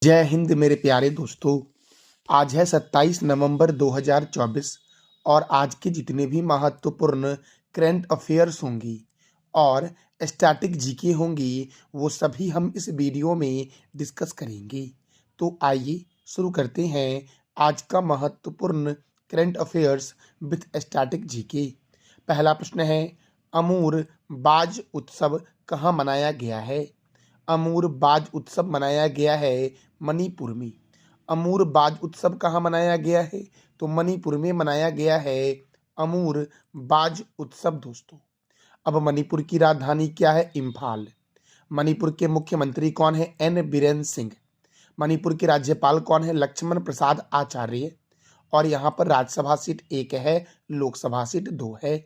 जय हिंद मेरे प्यारे दोस्तों। आज है 27 नवंबर 2024 और आज के जितने भी महत्वपूर्ण करंट अफेयर्स होंगी और स्टैटिक जीके होंगी वो सभी हम इस वीडियो में डिस्कस करेंगे। तो आइए शुरू करते हैं आज का महत्वपूर्ण current affairs with static GK. पहला प्रश्न है, अमूर बाज उत्सव कहाँ मनाया गया है? अमूर बाज उत्सव मनाया गया है मणिपुर में। अमूर बाज उत्सव कहाँ मनाया गया है? तो मणिपुर में मनाया गया है अमूर बाज उत्सव दोस्तों। अब मणिपुर की राजधानी क्या है? इम्फाल। मणिपुर के मुख्यमंत्री कौन है? एन बीरेन सिंह। मणिपुर के राज्यपाल कौन है? लक्ष्मण प्रसाद आचार्य। और यहाँ पर राज्यसभा सीट 1 है, लोकसभा सीट 2 है।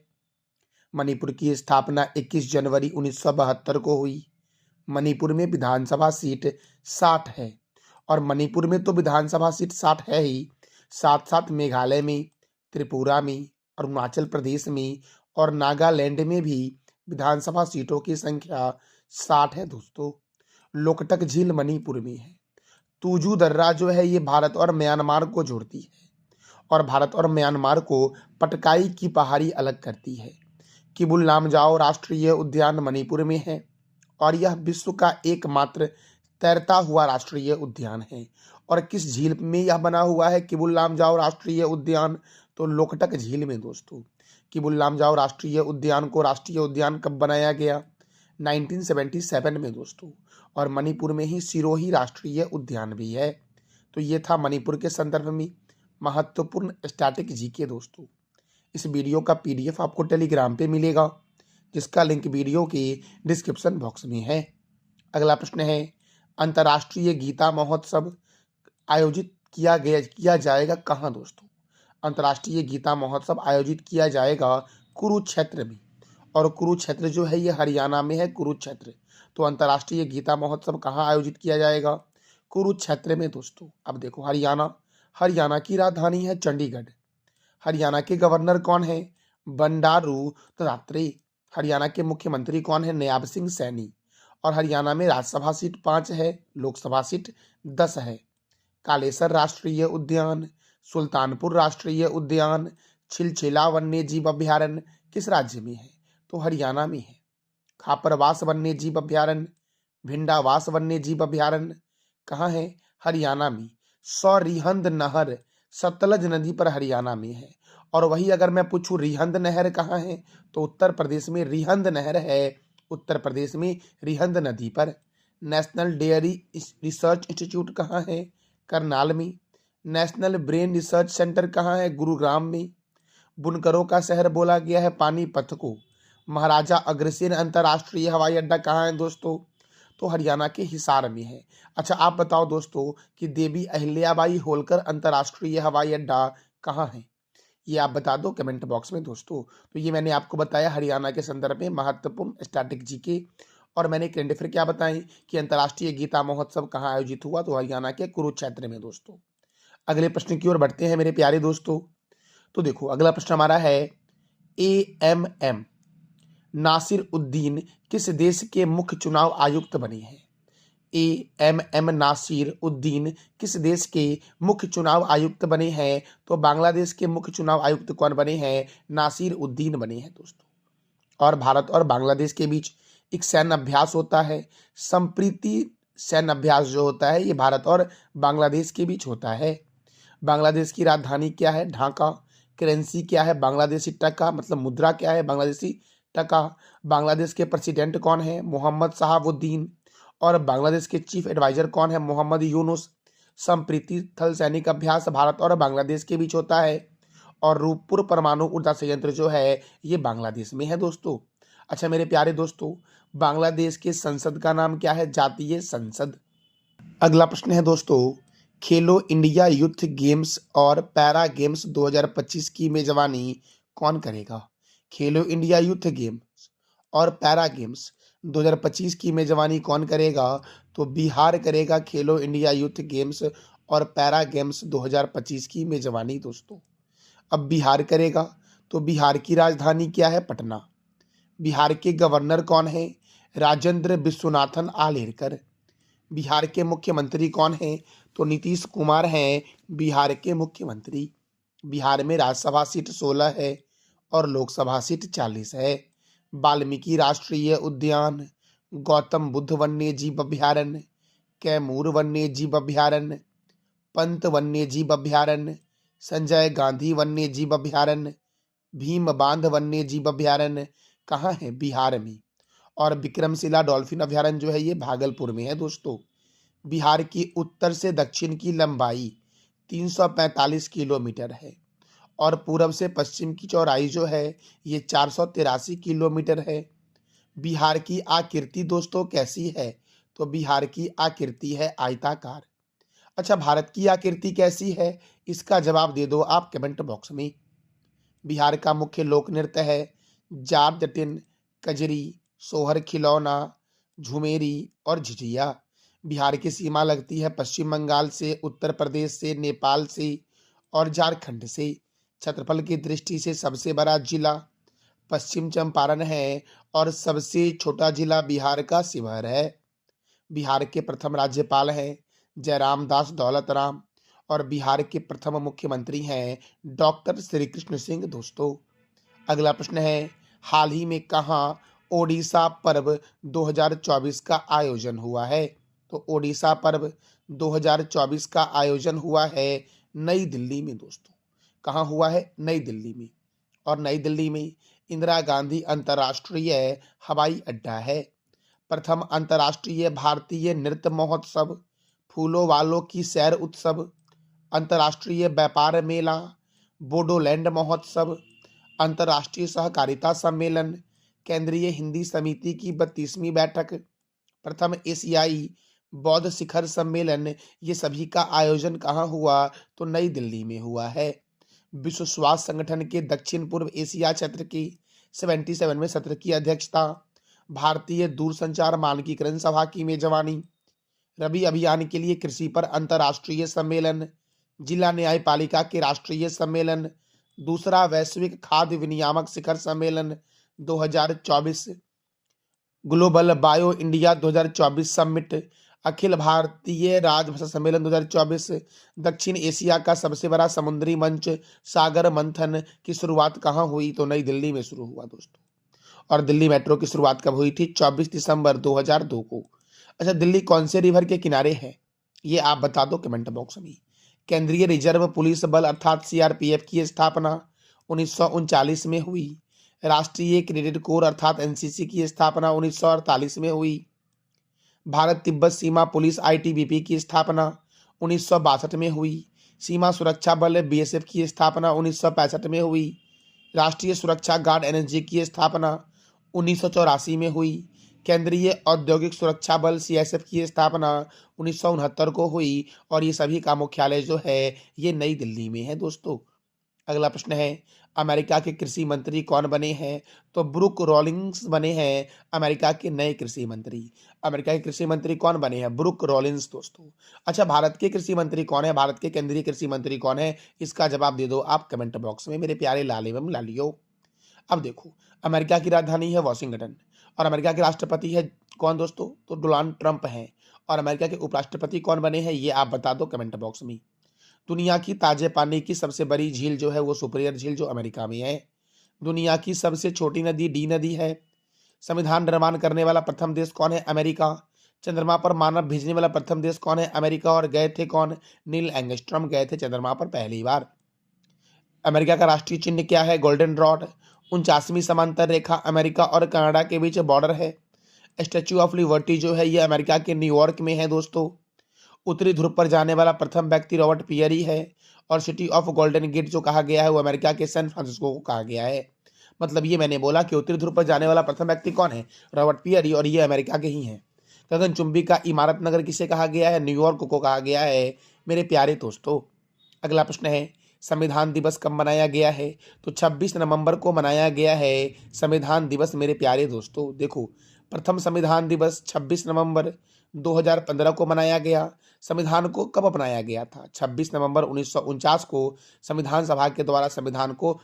मणिपुर की स्थापना 21 जनवरी 1972 को हुई। मणिपुर में विधानसभा सीट 60 है और मणिपुर में तो विधानसभा सीट 60 है ही, साथ साथ मेघालय में, त्रिपुरा में, अरुणाचल प्रदेश में और नागालैंड में भी विधानसभा सीटों की संख्या 60 है दोस्तों। लोकटक झील मणिपुर में है। तूजू दर्रा जो है ये भारत और म्यांमार को जोड़ती है और भारत और म्यांमार को पटकाई की पहाड़ी अलग करती है। किबुल लामजाओ राष्ट्रीय उद्यान मणिपुर में है और यह विश्व का एकमात्र तैरता हुआ राष्ट्रीय उद्यान है। और किस झील में यह बना हुआ है किबुल लामजाओ राष्ट्रीय उद्यान? तो लोकटक झील में दोस्तों। किबुल लामजाओ राष्ट्रीय उद्यान को राष्ट्रीय उद्यान कब बनाया गया? 1977 में दोस्तों। और मणिपुर में ही सिरोही राष्ट्रीय उद्यान भी है। तो ये था मणिपुर के संदर्भ में महत्वपूर्ण स्टैटिक जीके दोस्तों। इस वीडियो का पीडीएफ आपको टेलीग्राम पे मिलेगा, जिसका लिंक वीडियो के डिस्क्रिप्शन बॉक्स में है। अगला प्रश्न है, अंतर्राष्ट्रीय गीता महोत्सव आयोजित किया जाएगा कहाँ दोस्तों? अंतर्राष्ट्रीय गीता महोत्सव आयोजित किया जाएगा कुरुक्षेत्र में। और कुरुक्षेत्र जो है ये हरियाणा में है, कुरुक्षेत्र। तो अंतर्राष्ट्रीय गीता महोत्सव कहाँ आयोजित किया जाएगा? कुरुक्षेत्र में दोस्तों। अब देखो, हरियाणा की राजधानी है चंडीगढ़। हरियाणा के गवर्नर कौन है? बंडारू दत्तात्रेय। हरियाणा के मुख्यमंत्री कौन है? नायब सिंह सैनी। और हरियाणा में राज्यसभा सीट 5 है, लोकसभा सीट 10 है। कालेसर राष्ट्रीय उद्यान, सुल्तानपुर राष्ट्रीय उद्यान, छिलछिला वन्य जीव अभ्यारण्य किस राज्य में है? तो हरियाणा में है। खापरवास वन्य जीव अभ्यारण्य, भिंडावास वन्य जीव अभ्यारण्य कहाँ है? हरियाणा में। सौरिहंद नहर सतलज नदी पर हरियाणा में है। और वही अगर मैं पूछूं रिहंद नहर कहाँ है? तो उत्तर प्रदेश में रिहंद नहर है, उत्तर प्रदेश में रिहंद नदी पर। नेशनल डेयरी रिसर्च इंस्टीट्यूट कहाँ है? करनाल में। नेशनल ब्रेन रिसर्च सेंटर कहाँ है? गुरुग्राम में। बुनकरों का शहर बोला गया है पानीपत को। महाराजा अग्रसेन अंतर्राष्ट्रीय हवाई अड्डा कहाँ है दोस्तों? तो हरियाणा के हिसार में है। अच्छा, आप बताओ दोस्तों कि देवी अहिल्याबाई होलकर अंतर्राष्ट्रीय हवाई अड्डा कहाँ है? ये आप बता दो कमेंट बॉक्स में दोस्तों। तो ये मैंने आपको बताया हरियाणा के संदर्भ में महत्वपूर्ण स्टैटिक जीके। और मैंने करंट अफेयर क्या बताएं कि अंतर्राष्ट्रीय गीता महोत्सव कहाँ आयोजित हुआ? तो हरियाणा के कुरुक्षेत्र में दोस्तों। अगले प्रश्न की ओर बढ़ते हैं मेरे प्यारे दोस्तों। तो देखो, अगला प्रश्न हमारा है, AMM नासिर उद्दीन किस देश के मुख्य चुनाव आयुक्त बने हैं? AMM नासिर उद्दीन किस देश के मुख्य चुनाव आयुक्त बने हैं? तो बांग्लादेश के मुख्य चुनाव आयुक्त कौन बने हैं? नासिर उद्दीन बने हैं दोस्तों। और भारत और बांग्लादेश के बीच एक सैन्य अभ्यास होता है, संप्रीति सैन्य अभ्यास जो होता है ये भारत और बांग्लादेश के बीच होता है। बांग्लादेश की राजधानी क्या है? ढाका। करेंसी क्या है? बांग्लादेशी टका, मतलब मुद्रा क्या है? बांग्लादेशी टका। बांग्लादेश के प्रेसिडेंट कौन है? मोहम्मद शहाबुद्दीन। और बांग्लादेश के चीफ एडवाइजर कौन है? मोहम्मद यूनुस। संप्रीति थल सैनिक अभ्यास भारत और बांग्लादेश के बीच होता है। और रूपपुर परमाणु ऊर्जा संयंत्र जो है ये बांग्लादेश में है दोस्तों। अच्छा मेरे प्यारे दोस्तों, बांग्लादेश के संसद का नाम क्या है? जातीय संसद। अगला प्रश्न है दोस्तों, खेलो इंडिया यूथ गेम्स और पैरा गेम्स 2025 की मेजबानी कौन करेगा? खेलो इंडिया यूथ गेम्स और पैरा गेम्स 2025 की मेजबानी कौन करेगा? तो बिहार करेगा खेलो इंडिया यूथ गेम्स और पैरा गेम्स 2025 की मेजबानी दोस्तों। अब बिहार करेगा तो बिहार की राजधानी क्या है? पटना। बिहार के गवर्नर कौन है? राजेंद्र विश्वनाथन आलेरकर। बिहार के मुख्यमंत्री कौन हैं? तो नीतीश कुमार हैं बिहार के मुख्यमंत्री। बिहार में राज्यसभा सीट 16 है और लोकसभा सीट 40 है। वाल्मीकि राष्ट्रीय उद्यान, गौतम बुद्ध वन्य जीव अभयारण्य, कैमूर वन्य जीव अभयारण्य, पंत वन्य जीव अभयारण्य, संजय गांधी वन्य जीव अभयारण्य, भीम बांध वन्य जीव अभयारण्य कहाँ है? बिहार में। और विक्रमशिला डॉल्फिन अभयारण्य जो है ये भागलपुर में है दोस्तों। बिहार की उत्तर से दक्षिण की लंबाई 345 किलोमीटर है और पूरब से पश्चिम की चौड़ाई जो है ये 483 किलोमीटर है। बिहार की आकृति दोस्तों कैसी है? तो बिहार की आकृति है आयताकार। अच्छा, भारत की आकृति कैसी है? इसका जवाब दे दो आप कमेंट बॉक्स में। बिहार का मुख्य लोक नृत्य है जाट जटिन, कजरी, सोहर खिलौना, झुमेरी और झिझिया। बिहार की सीमा लगती है पश्चिम बंगाल से, उत्तर प्रदेश से, नेपाल से और झारखंड से। क्षेत्रफल की दृष्टि से सबसे बड़ा जिला पश्चिम चंपारण है और सबसे छोटा जिला बिहार का शिवहर है। बिहार के प्रथम राज्यपाल हैं जयराम दास दौलत राम और बिहार के प्रथम मुख्यमंत्री हैं डॉक्टर श्री कृष्ण सिंह दोस्तों। अगला प्रश्न है, हाल ही में कहाँ ओडिशा पर्व 2024 का आयोजन हुआ है? तो ओडिशा पर्व 2024 का आयोजन हुआ है नई दिल्ली में दोस्तों। कहाँ हुआ है? नई दिल्ली में। और नई दिल्ली में इंदिरा गांधी अंतर्राष्ट्रीय हवाई अड्डा है। प्रथम अंतर्राष्ट्रीय भारतीय नृत्य महोत्सव, फूलों वालों की सैर उत्सव, अंतर्राष्ट्रीय व्यापार मेला, बोडोलैंड महोत्सव, अंतर्राष्ट्रीय सहकारिता सम्मेलन, केंद्रीय हिंदी समिति की 32वीं बैठक, प्रथम एशियाई बौद्ध शिखर सम्मेलन, ये सभी का आयोजन कहाँ हुआ? तो नई दिल्ली में हुआ है। विश्व स्वास्थ्य संगठन के दक्षिण पूर्व एशिया क्षेत्र की 77वें सत्र की अध्यक्षता, भारतीय दूरसंचार मानकीकरण सभा की मेजबानी, रबी अभियान के लिए कृषि पर अंतर्राष्ट्रीय सम्मेलन, जिला न्यायपालिका के राष्ट्रीय सम्मेलन, दूसरा वैश्विक खाद्य विनियामक शिखर सम्मेलन 2024, global bio India 2024 summit, Akhil Bharatiya राजभाषा सम्मेलन 2024, दक्षिण एशिया का सबसे बड़ा समुद्री मंच सागर मंथन की शुरुआत कहाँ हुई? तो नई दिल्ली में शुरू हुआ दोस्तों। और दिल्ली मेट्रो की शुरुआत कब हुई थी? 24 दिसंबर 2002 को। अच्छा, दिल्ली कौन से रिवर के किनारे है? ये आप बता दो कमेंट बॉक्स में। केंद्रीय रिजर्व पुलिस बल अर्थात सीआरपीएफ की स्थापना 1939 में हुई। राष्ट्रीय क्रेडिट कोर अर्थात एनसीसी की स्थापना 1948 में हुई। भारत तिब्बत सीमा पुलिस आईटीबीपी की स्थापना 1962 में हुई। सीमा सुरक्षा बल बीएसएफ की स्थापना 1965 में हुई। राष्ट्रीय सुरक्षा गार्ड एनएसजी की स्थापना 1984 में हुई। केंद्रीय औद्योगिक सुरक्षा बल सीएसएफ की स्थापना 1969 को हुई और ये सभी का मुख्यालय जो है ये नई दिल्ली में है दोस्तों। अगला प्रश्न है, अमेरिका के कृषि मंत्री कौन बने हैं? तो ब्रूक रॉलिंस बने हैं अमेरिका के नए कृषि मंत्री। अमेरिका के कृषि मंत्री कौन बने हैं? ब्रूक रॉलिंस दोस्तों। अच्छा, भारत के कृषि मंत्री कौन है? भारत के केंद्रीय कृषि मंत्री कौन है? इसका जवाब दे दो आप कमेंट बॉक्स में मेरे प्यारे लाल एवं लालियो। अब देखो, अमेरिका की राजधानी है वॉशिंगटन और अमेरिका के राष्ट्रपति है कौन दोस्तों? तो डोनाल्ड ट्रंप हैं। और अमेरिका के उपराष्ट्रपति कौन बने हैं ये आप बता दो कमेंट बॉक्स में। दुनिया की ताजे पानी की सबसे बड़ी झील जो है वो सुपीरियर झील जो अमेरिका में है। दुनिया की सबसे छोटी नदी डी नदी है। संविधान निर्माण करने वाला प्रथम देश कौन है? अमेरिका। चंद्रमा पर मानव भेजने वाला प्रथम देश कौन है? अमेरिका। और गए थे कौन? नील एंगस्ट्रॉम गए थे चंद्रमा पर पहली बार। अमेरिका का राष्ट्रीय चिन्ह क्या है? Golden rod. 49वीं समांतर रेखा अमेरिका और कनाडा के बीच बॉर्डर है। स्टैच्यू ऑफ लिबर्टी जो है ये अमेरिका के न्यूयॉर्क में है दोस्तों। उत्तरी ध्रुव पर जाने वाला प्रथम व्यक्ति रॉबर्ट पियरी है। और सिटी ऑफ गोल्डन गेट जो कहा गया है वो अमेरिका के सैन फ्रांसिस्को को कहा गया है। मतलब ये मैंने बोला कि उत्तरी ध्रुव पर जाने वाला प्रथम व्यक्ति कौन है? रॉबर्ट पियरी और ये अमेरिका के ही हैं। गगनचुंबी का इमारत नगर किसे कहा गया है? न्यूयॉर्क को कहा गया है मेरे प्यारे दोस्तों। अगला प्रश्न है, संविधान दिवस कब मनाया गया है? तो 26 नवंबर को मनाया गया है संविधान दिवस मेरे प्यारे दोस्तों। देखो, प्रथम संविधान दिवस 26 नवंबर 2015 को मनाया गया। संविधान को कब अपनाया गया था? 26 नवंबर 1949 को संविधान सभा के द्वारा संविधान को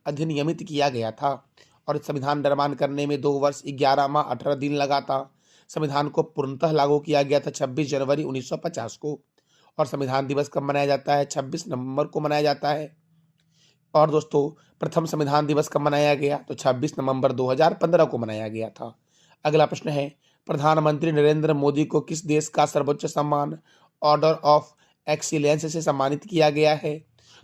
अधिनियमित किया गया था और संविधान निर्माण करने में 2 वर्ष 11 माह 18 दिन लगा था। संविधान को पूर्णतः लागू किया गया था 26 जनवरी 1950 को। और संविधान दिवस कब मनाया जाता है? 26 नवंबर को मनाया जाता है। और दोस्तों प्रथम संविधान दिवस कब मनाया गया? तो 26 नवंबर 2015 को मनाया गया था। अगला प्रश्न है, प्रधानमंत्री नरेंद्र मोदी को किस देश का सर्वोच्च सम्मान ऑर्डर ऑफ एक्सीलेंस से सम्मानित किया गया है?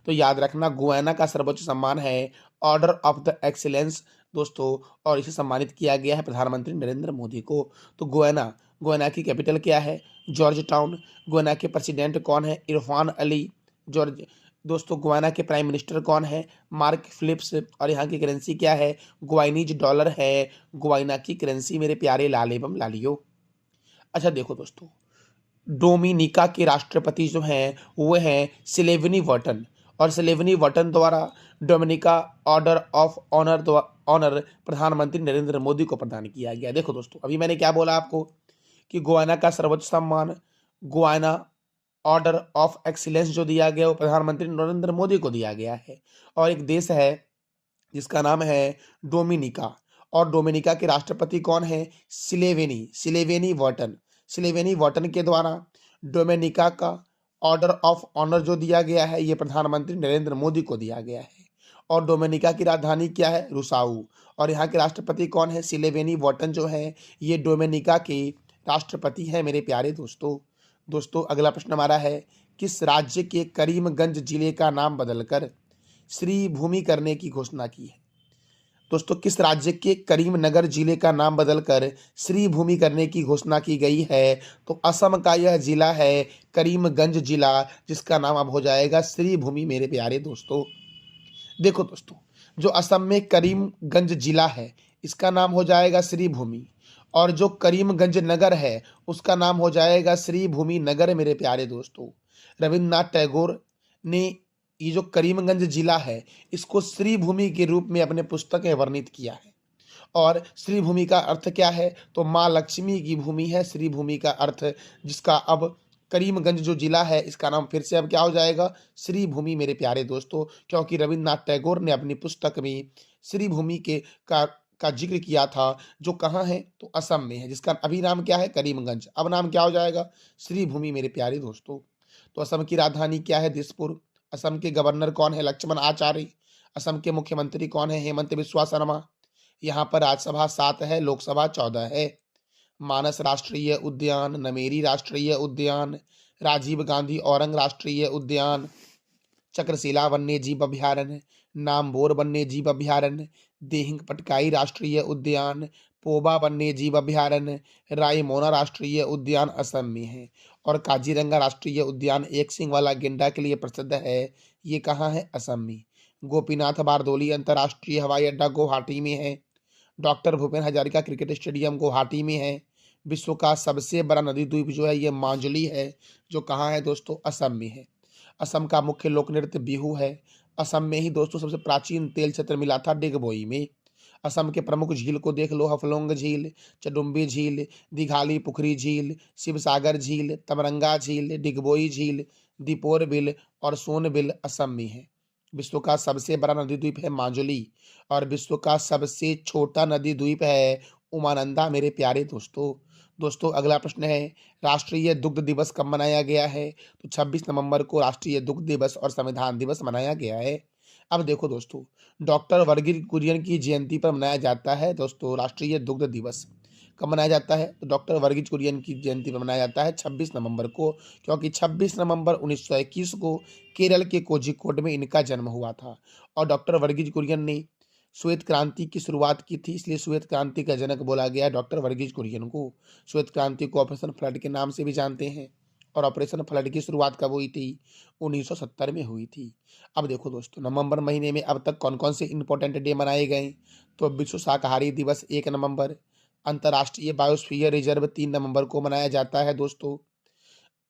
तो याद रखना, गुयाना का सर्वोच्च सम्मान है ऑर्डर ऑफ द एक्सीलेंस दोस्तों, और इसे सम्मानित किया गया है प्रधानमंत्री नरेंद्र मोदी को। तो गुयाना की कैपिटल क्या है? Georgetown. गुयाना के प्रेसिडेंट कौन है? इरफान अली। जॉर्ज दोस्तों गुयाना के प्राइम मिनिस्टर कौन है? Mark Phillips. और यहाँ की करेंसी क्या है? गुयानीज डॉलर है गुयाना की करेंसी, मेरे प्यारे लाल एवं लालियो। अच्छा देखो दोस्तों, डोमिनिका के राष्ट्रपति जो हैं वो हैं सिलेवनी वर्टन, और सिलेवनी वर्टन द्वारा डोमिनिका ऑर्डर ऑफ ऑनर प्रधानमंत्री नरेंद्र मोदी को प्रदान किया गया। देखो दोस्तों, अभी मैंने क्या बोला आपको कि गुयाना का सर्वोच्च सम्मान गुयाना ऑर्डर ऑफ एक्सीलेंस जो दिया गया वो प्रधानमंत्री नरेंद्र मोदी को दिया गया है। और एक देश है जिसका नाम है डोमिनिका, और डोमिनिका के राष्ट्रपति कौन है? सिलेवेनी वर्टन। सिलेवेनी वर्टन के द्वारा डोमिनिका का ऑर्डर ऑफ ऑनर जो दिया गया है ये प्रधानमंत्री नरेंद्र मोदी को दिया गया है। और डोमिनिका की राजधानी क्या है? रुसाऊ। और यहाँ के राष्ट्रपति कौन है? सिलेवेनी वर्टन जो है ये डोमिनिका के राष्ट्रपति हैं मेरे प्यारे दोस्तों। दोस्तों अगला प्रश्न हमारा है, किस राज्य के करीमगंज जिले का नाम बदलकर श्री भूमि करने की घोषणा की है? दोस्तों किस राज्य के करीमनगर जिले का नाम बदलकर श्री भूमि करने की घोषणा की गई है? तो असम का यह जिला है करीमगंज जिला, जिसका नाम अब हो जाएगा श्री भूमि मेरे प्यारे दोस्तों। देखो दोस्तों, जो असम में करीमगंज जिला है इसका नाम हो जाएगा श्री भूमि, और जो करीमगंज नगर है उसका नाम हो जाएगा श्री भूमि नगर मेरे प्यारे दोस्तों। रविन्द्रनाथ टैगोर ने ये जो करीमगंज जिला है इसको श्री भूमि के रूप में अपने पुस्तक में वर्णित किया है। और श्री भूमि का अर्थ क्या है? तो माँ लक्ष्मी की भूमि है श्री भूमि का अर्थ, जिसका अब करीमगंज जो जिला है इसका नाम फिर से अब क्या हो जाएगा? श्री भूमि मेरे प्यारे दोस्तों, क्योंकि रविन्द्रनाथ टैगोर ने अपनी पुस्तक में श्री भूमि के का जिक्र किया था, जो कहाँ है? तो असम में है, जिसका अभी नाम क्या है? करीमगंज। अब नाम क्या हो जाएगा? श्री भूमि मेरे प्यारे दोस्तों। तो असम की राजधानी क्या है? दिसपुर। असम के गवर्नर कौन है? लक्ष्मण आचार्य। असम के मुख्यमंत्री कौन है? हेमंत बिस्वा शर्मा। यहाँ पर राज्यसभा 7 है, लोकसभा 14 है। मानस राष्ट्रीय उद्यान, नमेरी राष्ट्रीय उद्यान, राजीव गांधी औरंग राष्ट्रीय उद्यान, चक्रशिला वन्य जीव अभ्यारण्य, नामबोर वन्य जीव अभ्यारण्य, देहिंग पटकाई राष्ट्रीय उद्यान, पोबा वन्य जीव अभ्यारण्य, रायमोना राष्ट्रीय उद्यान असम में है। और काजीरंगा राष्ट्रीय उद्यान एक सींग वाला गेंडा के लिए प्रसिद्ध है, ये कहाँ है? असम में। गोपीनाथ बारदोली अंतर्राष्ट्रीय हवाई अड्डा गुवाहाटी में है। Doctor Bhupen Hazarika cricket stadium Guwahati में है। विश्व का सबसे बड़ा नदी द्वीप जो है ये मांजुली है, जो कहाँ है दोस्तों? असम में है। असम का मुख्य लोक नृत्य बिहू है। असम में ही दोस्तों सबसे प्राचीन तेल क्षेत्र मिला था डिगबोई में। असम के प्रमुख झील को देख लो, हफलोंग झील, चडुम्बी झील, दिघाली पुखरी झील, शिवसागर झील, तमरंगा झील, डिगबोई झील, दीपोर बिल और सोनबिल असम में है। विश्व का सबसे बड़ा नदी द्वीप है माजुली, और विश्व का सबसे छोटा नदी द्वीप है उमानंदा मेरे प्यारे दोस्तों। दोस्तों अगला प्रश्न है, राष्ट्रीय दुग्ध दिवस कब मनाया गया है? तो 26 नवंबर को राष्ट्रीय दुग्ध दिवस और संविधान दिवस मनाया गया है। अब देखो दोस्तों, डॉक्टर वर्गीज कुरियन की जयंती पर मनाया जाता है दोस्तों राष्ट्रीय दुग्ध दिवस। कब मनाया जाता है? तो डॉक्टर वर्गीज कुरियन की जयंती पर मनाया जाता है 26 नवंबर को, क्योंकि 26 नवंबर 1921 को केरल के कोझिकोड में इनका जन्म हुआ था। और डॉक्टर वर्गीज कुरियन ने श्वेत क्रांति की शुरुआत की थी, इसलिए श्वेत क्रांति का जनक बोला गया डॉक्टर वर्गीज कुरियन को। श्वेत क्रांति को ऑपरेशन फ्लड के नाम से भी जानते हैं, और ऑपरेशन फ्लड की शुरुआत कब हुई थी? 1970 में हुई थी। अब देखो दोस्तों, नवंबर महीने में अब तक कौन कौन से इंपॉर्टेंट डे मनाए गए? तो विश्व शाकाहारी दिवस 1 नवंबर, अंतर्राष्ट्रीय बायोस्फीयर रिजर्व 3 नवंबर को मनाया जाता है दोस्तों,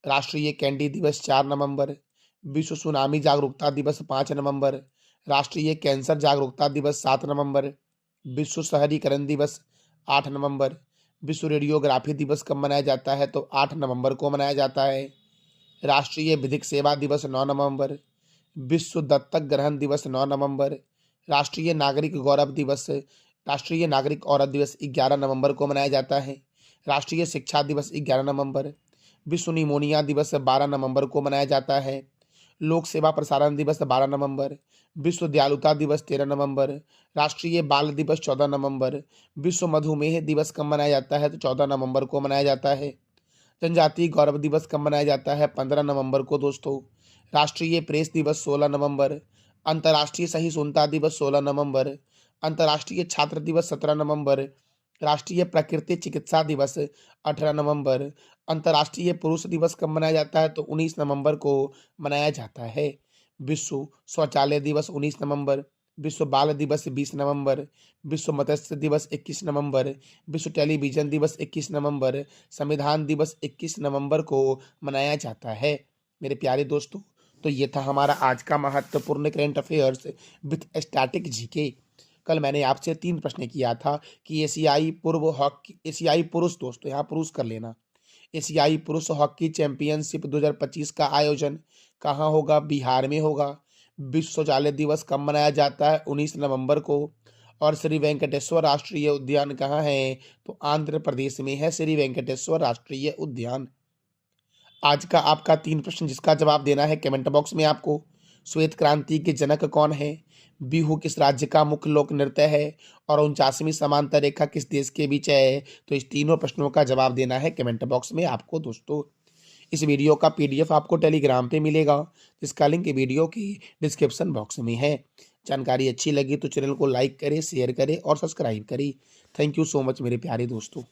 राष्ट्रीय कैंडी दिवस 4 नवंबर, विश्व सुनामी जागरूकता दिवस 5 नवंबर, राष्ट्रीय कैंसर जागरूकता दिवस 7 नवंबर, विश्व शहरीकरण दिवस 8 नवंबर, विश्व रेडियोग्राफी दिवस कब मनाया जाता है? तो 8 नवंबर को मनाया जाता है, राष्ट्रीय विधिक सेवा दिवस 9 नवंबर, विश्व दत्तक ग्रहण दिवस 9 नवंबर, राष्ट्रीय नागरिक गौरव दिवस, राष्ट्रीय नागरिक औरत दिवस 11 नवंबर को मनाया जाता है, राष्ट्रीय शिक्षा दिवस 11 नवंबर। विश्व निमोनिया दिवस 12 नवंबर को मनाया जाता है। लोक सेवा प्रसारण दिवस 12 नवंबर। विश्व दयालुता दिवस 13 नवंबर। राष्ट्रीय बाल दिवस 14 नवंबर। विश्व मधुमेह दिवस कब मनाया जाता है? तो 14 नवंबर को मनाया जाता है। जनजातीय गौरव दिवस कब मनाया जाता है? 15 नवंबर को दोस्तों। राष्ट्रीय प्रेस दिवस 16 नवंबर। अंतर्राष्ट्रीय सहिष्णुता दिवस 16 नवंबर। अंतर्राष्ट्रीय छात्र दिवस 17 नवंबर। राष्ट्रीय प्रकृति चिकित्सा दिवस 18 नवंबर। अंतर्राष्ट्रीय पुरुष दिवस कब मनाया जाता है? तो 19 नवंबर को मनाया जाता है। विश्व शौचालय दिवस 19 नवंबर। विश्व बाल दिवस 20 नवंबर। विश्व मत्स्य दिवस 21 नवंबर। विश्व टेलीविजन दिवस 21 नवंबर। संविधान दिवस 21 नवंबर को मनाया जाता है। मेरे प्यारे दोस्तों, तो ये था हमारा आज का महत्वपूर्ण current affairs with static GK. कल मैंने आपसे 3 प्रश्न किया था कि एशियाई पुरुष, दोस्तों यहाँ पुरुष कर लेना, एशियाई पुरुष हॉकी चैंपियनशिप 2025 का आयोजन कहाँ होगा? बिहार में होगा। विश्व शौचालय दिवस कब मनाया जाता है? 19 नवंबर को। और श्री वेंकटेश्वर राष्ट्रीय उद्यान कहाँ है? तो आंध्र प्रदेश में है श्री वेंकटेश्वर राष्ट्रीय उद्यान। आज का आपका 3 प्रश्न जिसका जवाब देना है कमेंट बॉक्स में आपको। श्वेत क्रांति के जनक कौन है? बिहू किस राज्य का मुख्य लोक नृत्य है? और 49वीं समांतर रेखा किस देश के बीच है? तो इस तीनों प्रश्नों का जवाब देना है कमेंट बॉक्स में आपको दोस्तों। इस वीडियो का पीडीएफ आपको टेलीग्राम पे मिलेगा, जिसका लिंक वीडियो की डिस्क्रिप्शन बॉक्स में है। जानकारी अच्छी लगी तो चैनल को लाइक करें, शेयर करें और सब्सक्राइब करें। थैंक यू सो मच मेरे प्यारे दोस्तों।